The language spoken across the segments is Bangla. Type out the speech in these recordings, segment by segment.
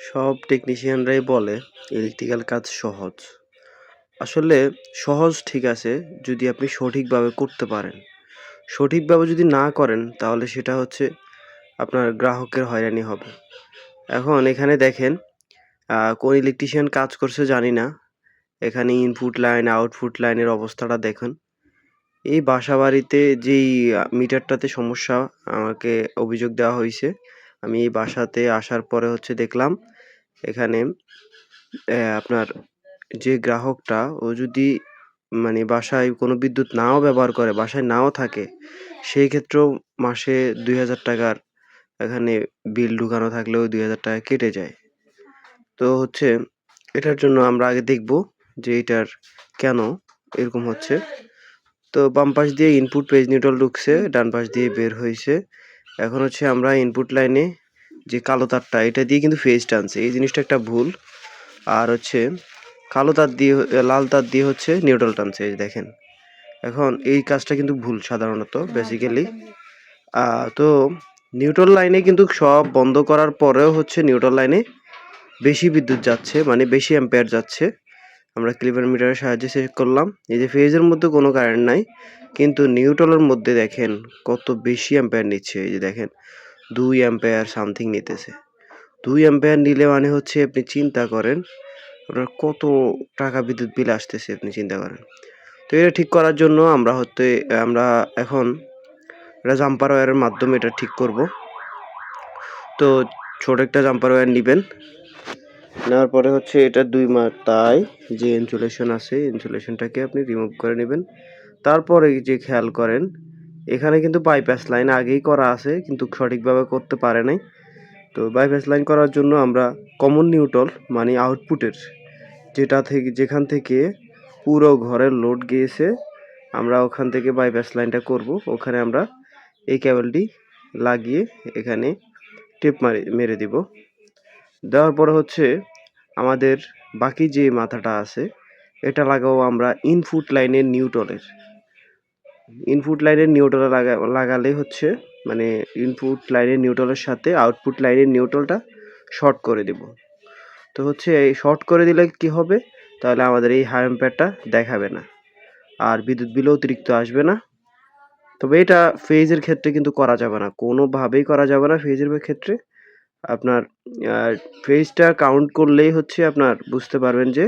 সব টেকনিশিয়ানরাই বলে ইলেকট্রিক্যাল কাজ সহজ। আসলে সহজ ঠিক আছে যদি আপনি সঠিকভাবে করতে পারেন। সঠিকভাবে যদি না করেন তাহলে সেটা হচ্ছে আপনার গ্রাহকের হয়রানি হবে। এখন এখানে দেখেন কোন ইলেকট্রিশিয়ান কাজ করছে জানি না। এখানে ইনপুট লাইন, আউটপুট লাইনের অবস্থাটা দেখুন। এই বাসাবাড়িতে যেই মিটারটাতে সমস্যা আমাকে অভিযোগ দেওয়া হইছে। আমি এই বাসাতে আসার পরে হচ্ছে দেখলাম এখানে আপনার যে গ্রাহকটা ও যদি মানে বাসায় কোনো বিদ্যুৎ নাও ব্যবহার করে, বাসায় নাও থাকে, সেই ক্ষেত্রেও মাসে ৳২,০০০ এখানে বিল ঢুকানো থাকলেও ৳২,০০০ কেটে যায়। তো হচ্ছে এটার জন্য আমরা আগে দেখব যে এটার কেন এরকম হচ্ছে। তো বাম পাশ দিয়ে ইনপুট পেজ নিউট্রাল ঢুকছে, ডান পাশ দিয়ে বের হইছে। এখন হচ্ছে আমরা ইনপুট লাইনে যে কালো তারটা এটা দিয়ে কিন্তু ফেজ টানছে। এই জিনিসটা একটা ভুল। আর হচ্ছে কালো তার দিয়ে লাল তার দিয়ে হচ্ছে নিউট্রাল টানছে এই যে দেখেন। এখন এই কাজটা কিন্তু ভুল সাধারণত বেসিক্যালি। তো নিউট্রাল লাইনে কিন্তু সব বন্ধ করার পরেও হচ্ছে নিউট্রাল লাইনে বেশি বিদ্যুৎ যাচ্ছে মানে বেশি অ্যাম্পিয়ার যাচ্ছে। আমরা ক্লিপার মিটারের সাহায্যে চেক করলাম। এই যে ফেজের মধ্যে কোনো কারেন্ট নাই। কিন্তু নিউট্রালের মধ্যে দেখেন কত বেশি অ্যাম্পিয়ার নিচ্ছে। এই যে দেখেন 2 অ্যাম্পিয়ার সামথিং নিতেছে। 2 অ্যাম্পিয়ার নিলে মানে হচ্ছে আপনি চিন্তা করেন আপনার কত টাকা বিদ্যুৎ বিল আসতেছে আপনি চিন্তা করেন। তো এটা ঠিক করার জন্য আমরা এখন একটা জাম্পার ওয়্যারের মাধ্যমে এটা ঠিক করব। তো ছোট একটা জাম্পার ওয়্যার নিবেন। নেওয়ার পরে হচ্ছে এটা 2 মাথায় যে ইনসুলেশন আছে ইনসুলেশনটাকে আপনি রিমুভ করে নেবেন। তারপরে যে খেয়াল করেন এখানে কিন্তু বাইপাস লাইন আগেই করা আছে কিন্তু সঠিকভাবে করতে পারে নাই। তো বাইপাস লাইন করার জন্য আমরা কমন নিউট্রাল মানে আউটপুটের যেখান থেকে পুরো ঘরের লোড গিয়েছে আমরা ওখান থেকে বাইপাস লাইনটা করব। ওখানে আমরা এই কেবলটি লাগিয়ে এখানে টেপ মেরে দিব। দেওয়ার পরে হচ্ছে আমাদের বাকি যে মাথাটা আছে এটা লাগাবো আমরা ইনপুট লাইনের নিউট্রালে লাগালে হচ্ছে মানে ইনপুট লাইনের নিউট্রালের সাথে আউটপুট লাইনের নিউট্রালটা শর্ট করে দেব। তো হচ্ছে এই শর্ট করে দিলে কি হবে তাহলে আমাদের এই হাই অ্যাম্পিয়ারটা দেখাবে না আর বিদ্যুৎ বিলও অতিরিক্ত আসবে না। তবে এটা ফেজের ক্ষেত্রে কিন্তু করা যাবে না, কোনোভাবেই করা যাবে না ফেজের ক্ষেত্রে। আপনার ফেজটা কাউন্ট করলেই হচ্ছে আপনার বুঝতে পারবেন যে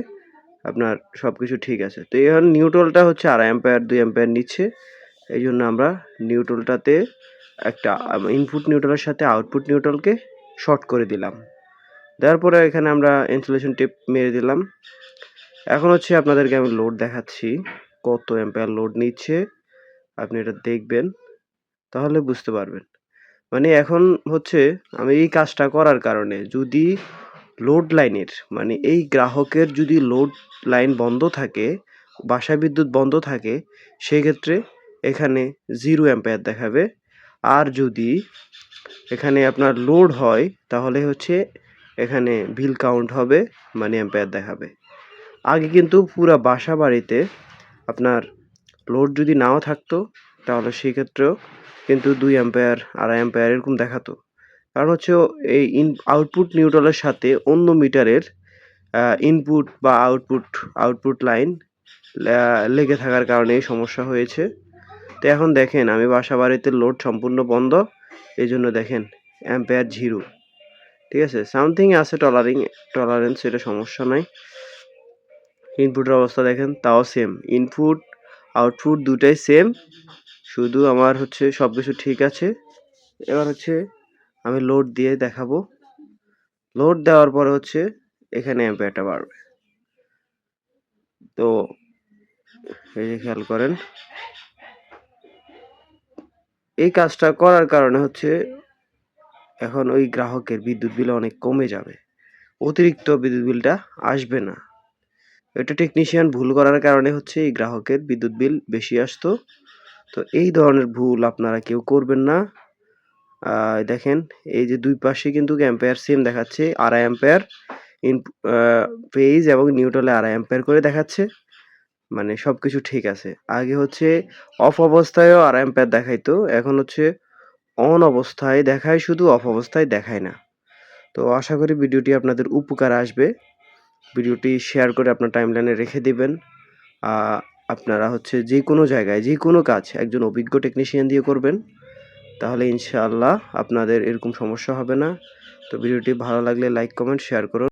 আপনার সবকিছু ঠিক আছে। তো এখন নিউট্রালটা হচ্ছে 2.5 অ্যাম্পিয়ার 2 অ্যাম্পিয়ার নিচ্ছে। এই জন্য আমরা নিউট্রালটাতে একটা ইনপুট নিউট্রালের সাথে আউটপুট নিউট্রালকে শর্ট করে দিলাম। দেওয়ার পরে এখানে আমরা ইনসুলেশন টেপ মেরে দিলাম। এখন হচ্ছে আপনাদেরকে আমি লোড দেখাচ্ছি কত অ্যাম্পিয়ার লোড নিচ্ছে। আপনি এটা দেখবেন তাহলে বুঝতে পারবেন। মানে এখন হচ্ছে আমি এই কাজটা করার কারণে যদি লোড লাইনের মানে এই গ্রাহকের যদি লোড লাইন বন্ধ থাকে, বাসায় বিদ্যুৎ বন্ধ থাকে, সেক্ষেত্রে এখানে 0 অ্যাম্পিয়ার দেখাবে। আর যদি এখানে আপনার লোড হয় তাহলে হচ্ছে এখানে বিল কাউন্ট হবে মানে অ্যাম্পিয়ার দেখাবে। আগে কিন্তু পুরা বাসা বাড়িতে আপনার লোড যদি নাও থাকতো তাহলে সেক্ষেত্রেও কিন্তু 2 অ্যাম্পিয়ার 2.5 অ্যাম্পিয়ার এরকম দেখাতো। কারণ হচ্ছে এই আউটপুট নিউট্রালের সাথে অন্য মিটারের ইনপুট বা আউটপুট লাইন লেগে থাকার কারণে এই সমস্যা হয়েছে। তো এখন দেখেন আমি বাসাবাড়িতে লোড সম্পূর্ণ বন্ধ। এজন্য দেখেন অ্যাম্পিয়ার 0। ঠিক আছে? সামথিং আছে টলারেন্স এটা সমস্যা নাই। ইনপুটের অবস্থা দেখেন তাও সেম। ইনপুট, আউটপুট দুটাই সেম। শুধু আমার হচ্ছে সবকিছু ঠিক আছে। এবার হচ্ছে আমি লোড দিয়ে দেখাবো। লোড দেওয়ার পরে হচ্ছে এখানে অ্যাম্পিয়ারটা বাড়বে। তো এই যে খেয়াল করেন। এই কাজটা করার কারণে হচ্ছে এখন ওই গ্রাহকের বিদ্যুৎ বিল অনেক কমে যাবে। অতিরিক্ত বিদ্যুৎ বিলটা আসবে না। এটা টেকনিশিয়ান ভুল করার কারণে হচ্ছে এই গ্রাহকের বিদ্যুৎ বিল বেশি আসতো। তো এই ধরনের ভুল আপনারা কেউ করবেন না। দেখেন এই যে 2 পাশে কিন্তু অ্যাম্পিয়ার সেম দেখাচ্ছে 2.5 অ্যাম্পিয়ার ইন ফেজ এবং নিউট্রালে 2.5 অ্যাম্পিয়ার করে দেখাচ্ছে। মানে সবকিছু ঠিক আছে। আগে হচ্ছে অফ অবস্থায়ও 2.5 অ্যাম্পিয়ার দেখাইতো। এখন হচ্ছে অন অবস্থায় দেখায় শুধু অফ অবস্থায় দেখায় না। তো আশা করি ভিডিওটি আপনাদের উপকারে আসবে। ভিডিওটি শেয়ার করে আপনার টাইমলাইনে রেখে দিবেন। আপনারা হচ্ছে যেকোনো জায়গায় যেকোনো কাজ একজন অভিজ্ঞ টেকনিশিয়ান দিয়ে করবেন। তাহলে ইনশাআল্লাহ আপনাদের এরকম সমস্যা হবে না। তো ভিডিওটি ভালো লাগলে লাইক, কমেন্ট, শেয়ার করুন।